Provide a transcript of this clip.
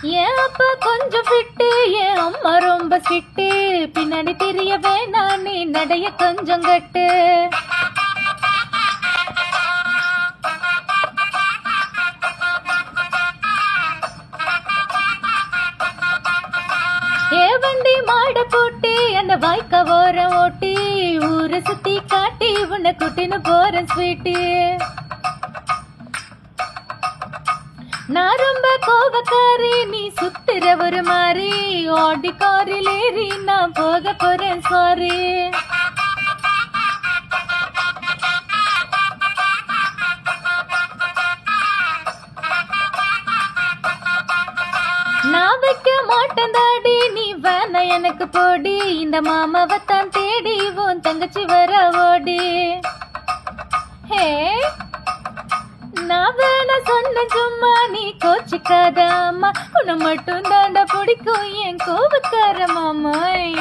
ஏன் அப்பா கொஞ்சம் ஃபிட்டு, என் அம்மா ரொம்ப ஸ்ட்ரிக்ட்டு. பின்னாடி தெரிய வேணாம் நீ நடைய கொஞ்சம் கட்டு. ஏ வண்டி மாட போட்டு அந்த வாய்க்க ஓரம் ஓட்டி ஊரை சுத்தி காட்டி உன்னை குட்டின்னு போறேன் ஸ்வீட்டு. நான் ரொம்ப கோபக்காரி, நீ சுத்துற ஒரு மாதிரி. ஆடி காரில் ஏறி நான் போக போறேன் சாரி. நான் வைக்க மாட்டேன் தாடி, நீ வேணா எனக்கு போடி. இந்த மாமாவத்தான் தேடி உன் தங்கச்சி வர ஓடி. ஹே நான் வேணா சொன்ன சும்மா, நீ கோச்சிக்காத அம்மா. உன்னை மட்டும் தாண்டா பிடிக்கும் என் கோபக்கார மாமாய்.